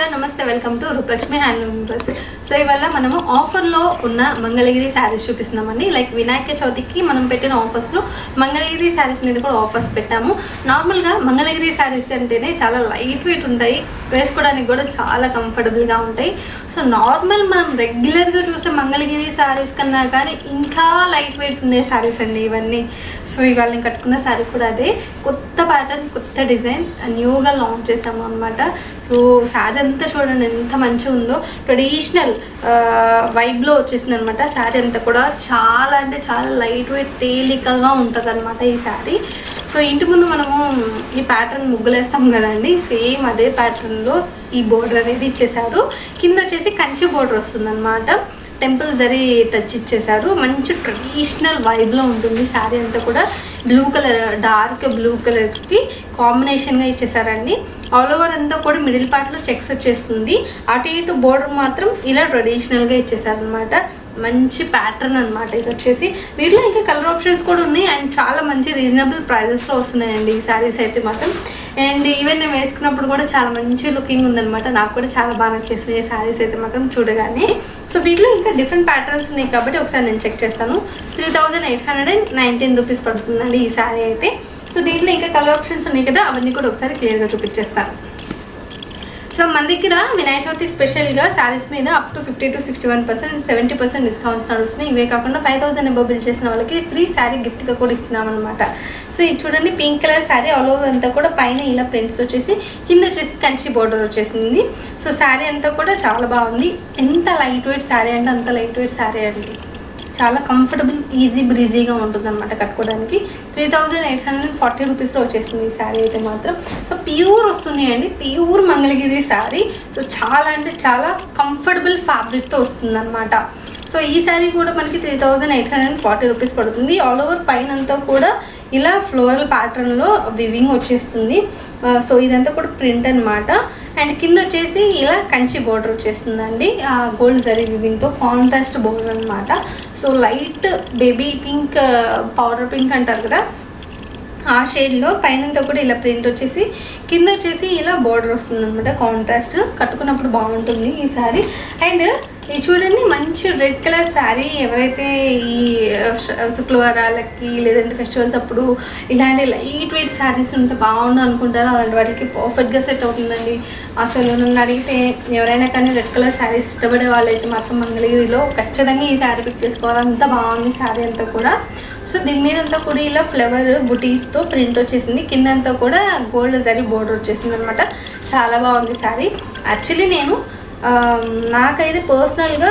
Hello నమస్తే welcome to Rupalakshmi handloom bus. So ఇవాళ మనము ఆఫర్లో ఉన్న మంగళగిరి శారీస్ చూపిస్తున్నామండి. లైక్ వినాయక చవితికి మనం పెట్టిన ఆఫర్స్లో మంగళగిరి శారీస్ మీద కూడా ఆఫర్స్ పెట్టాము. నార్మల్గా మంగళగిరి శారీస్ అంటేనే చాలా లైట్ వెయిట్ ఉంటాయి, వేసుకోవడానికి కూడా చాలా కంఫర్టబుల్గా ఉంటాయి. సో నార్మల్ మనం రెగ్యులర్గా చూసే మంగళగిరి శారీస్ కన్నా కానీ ఇంకా లైట్ వెయిట్ ఉండే శారీస్ అండి ఇవన్నీ. సో ఇవాళ నేను కట్టుకున్న శారీ కూడా అదే, కొత్త ప్యాటర్న్ కొత్త డిజైన్ న్యూగా లాంచ్ చేసాము అనమాట. సో శారీ అంతా చూడండి ఎంత మంచిగా ఉందో, ట్రెడిషనల్ వైబ్లో వచ్చేసింది అనమాట. శారీ అంతా కూడా చాలా అంటే చాలా లైట్ వెయిట్ తేలికగా ఉంటుంది అనమాట ఈ శారీ. సో ఇంటి ముందు మనము ఈ ప్యాటర్న్ ముగ్గులేస్తాం కదండి, సేమ్ అదే ప్యాటర్న్లో ఈ బోర్డర్ అనేది ఇచ్చేసారు. కింద వచ్చేసి కంచి బోర్డర్ వస్తుంది అనమాట, టెంపుల్ జరీ టచ్ ఇచ్చేసారు. మంచి ట్రెడిషనల్ వైబ్లో ఉంటుంది శారీ అంతా కూడా. బ్లూ కలర్, డార్క్ బ్లూ కలర్కి కాంబినేషన్గా ఇచ్చేసారండి. ఆల్ ఓవర్ అంతా కూడా మిడిల్ పార్ట్లో చెక్స్ వచ్చేస్తుంది, అటు ఇటు బోర్డర్ మాత్రం ఇలా ట్రెడిషనల్గా ఇచ్చేసారనమాట. మంచి ప్యాటర్న్ అనమాట ఇది వచ్చేసి. వీటిలో ఇంకా కలర్ ఆప్షన్స్ కూడా ఉన్నాయి అండ్ చాలా మంచి రీజనబుల్ ప్రైజెస్లో వస్తున్నాయండి ఈ శారీస్ అయితే మాత్రం. అండ్ ఈవెన్ నేను వేసుకున్నప్పుడు కూడా చాలా మంచి లుకింగ్ ఉందనమాట. నాకు కూడా చాలా బాగా నచ్చేసినాయి ఈ శారీస్ అయితే మాత్రం చూడగానే. సో వీటిలో ఇంకా డిఫరెంట్ ప్యాటర్న్స్ ఉన్నాయి కాబట్టి ఒకసారి నేను చెక్ చేస్తాను. 3819 రూపీస్ పడుతుందండి ఈ శారీ అయితే. సో దీంట్లో ఇంకా కలర్ ఆప్షన్స్ ఉన్నాయి కదా, అవన్నీ కూడా ఒకసారి క్లియర్గా చూపించేస్తాను. సో మన దగ్గర వినాయక చవితి స్పెషల్గా శారీస్ మీద అప్ టు 50 to 61%, 70% డిస్కౌంట్స్ నడుస్తున్నాయి. ఇవే కాకుండా 5000 అబవ్ బిల్ చేసిన వాళ్ళకి ఫ్రీ శారీ గిఫ్ట్గా కూడా ఇస్తున్నాం అనమాట. సో ఇది చూడండి, pink colour sari, all over అంతా కూడా పైన ఇలా ప్రింట్స్ వచ్చేసి, కింద వచ్చేసి కంచి బోర్డర్ వచ్చేసింది. సో శారీ అంతా కూడా చాలా బాగుంది. ఎంత లైట్ వెయిట్ శారీ అంటే అంత లైట్ వెయిట్ శారీ అండి, చాలా కంఫర్టబుల్ ఈజీ బ్రీజీగా ఉంటుంది అనమాట కట్టుకోవడానికి. 3840 రూపీస్లో వచ్చేసింది ఈ శారీ అయితే మాత్రం. సో ప్యూర్ వస్తుంది అండి, ప్యూర్ మంగళగిరి శారీ. సో చాలా అంటే చాలా కంఫర్టబుల్ ఫ్యాబ్రిక్తో వస్తుంది అనమాట. సో ఈ శారీ కూడా మనకి 3840 రూపీస్ పడుతుంది. ఆల్ ఓవర్ పైన అంతా కూడా ఇలా ఫ్లోరల్ ప్యాటర్న్లో వివింగ్ వచ్చేస్తుంది. సో ఇదంతా కూడా ప్రింట్ అనమాట. అండ్ కింద వచ్చేసి ఇలా కంచి బోర్డర్ వచ్చేస్తుందండి, గోల్డ్ జరీ వివింగ్తో కాంట్రాస్ట్ బోర్డర్ అనమాట. So light baby pink, powder pink అంటారు కదా, ఆ షేడ్లో పైనంతా కూడా ఇలా ప్రింట్ వచ్చేసి, కింద వచ్చేసి ఇలా బోర్డర్ వస్తుంది అనమాట. కాంట్రాస్ట్ కట్టుకున్నప్పుడు బాగుంటుంది ఈ శారీ. అండ్ ఇది చూడండి, మంచి రెడ్ కలర్ శారీ. ఎవరైతే ఈ శుక్రవారాలకి లేదంటే ఫెస్టివల్స్ అప్పుడు ఇలాంటి లైట్ వెయిట్ శారీస్ ఉంటే బాగుండు అనుకుంటారో అలాంటి వాటికి పర్ఫెక్ట్గా సెట్ అవుతుందండి. అసలు నన్ను అడిగితే ఎవరైనా కానీ రెడ్ కలర్ శారీస్ ఇష్టపడే వాళ్ళైతే మాత్రం మంగళగిరిలో ఖచ్చితంగా ఈ శారీ పిక్ చేసుకోవాలి. అంత బాగుంది శారీ అంతా కూడా. సో దీని మీద అంతా కూడా ఇలా ఫ్లవర్ బుటీస్తో ప్రింట్ వచ్చేసింది, కింద అంతా కూడా గోల్డ్ జరీ బోర్డర్ వచ్చేసింది అనమాట. చాలా బాగుంది శారీ. యాక్చువల్లీ నాకైతే పర్సనల్గా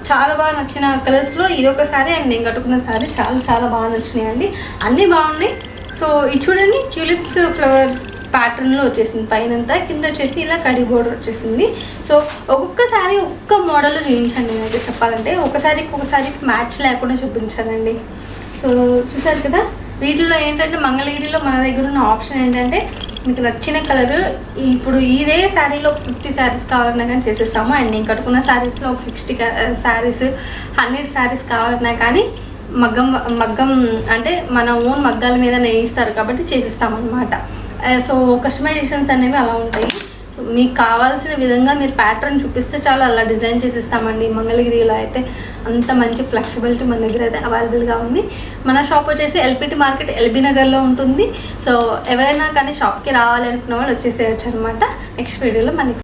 చాలా బాగా నచ్చిన కలర్స్లో ఇది ఒక శారీ అండ్ నేను కట్టుకున్న శారీ చాలా చాలా బాగా నచ్చినాయి అండి. అన్నీ బాగున్నాయి. సో ఇది చూడండి, ట్యూలిప్స్ ఫ్లవర్ ప్యాటర్న్లో వచ్చేసింది పైనంతా, కింద వచ్చేసి ఇలా కడి బోర్డర్ వచ్చేసింది. సో ఒక్కొక్క శారీ ఒక్కొక్క మోడల్లో చూపించాను నేనైతే చెప్పాలంటే. ఒకసారికి మ్యాచ్ లేకుండా చూపించానండి. సో చూసారు కదా, వీటిలో ఏంటంటే మంగళగిరిలో మన దగ్గర ఉన్న ఆప్షన్ ఏంటంటే మీకు నచ్చిన కలర్ ఇప్పుడు ఇదే శారీలో 50 శారీస్ కావాలన్నా కానీ చేసేస్తాము. అండ్ నేను కట్టుకున్న శారీస్లో ఒక 60 శారీస్ 100 శారీస్ కావాలన్నా కానీ మగ్గం అంటే మన ఓన్ మగ్గాల మీద నేయిస్తారు కాబట్టి చేసిస్తామన్నమాట. సో కస్టమైజేషన్స్ అనేవి అలా ఉంటాయి. సో మీకు కావాల్సిన విధంగా మీరు ప్యాటర్న్ చూపిస్తే చాలా అలా డిజైన్ చేసిస్తామండి. మంగళగిరిలో అయితే అంత మంచి ఫ్లెక్సిబిలిటీ మన దగ్గర అయితే అవైలబుల్గా ఉంది. మన షాప్ వచ్చేసి ఎల్పిటి మార్కెట్ ఎల్బీ నగర్లో ఉంటుంది. సో ఎవరైనా కానీ షాప్కి రావాలి అనుకున్న వాళ్ళు వచ్చేసేయచ్చు అనమాట. నెక్స్ట్ వీడియోలో మనకి